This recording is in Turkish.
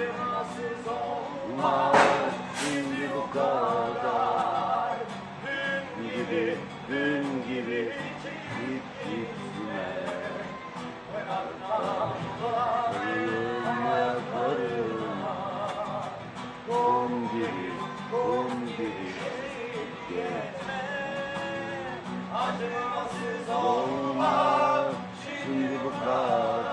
acımasız olma şimdi bu kadar. Dün gibi git gitme. Karılma karılma. Kum gibi gitme. Acımasız olma şimdi bu kadar.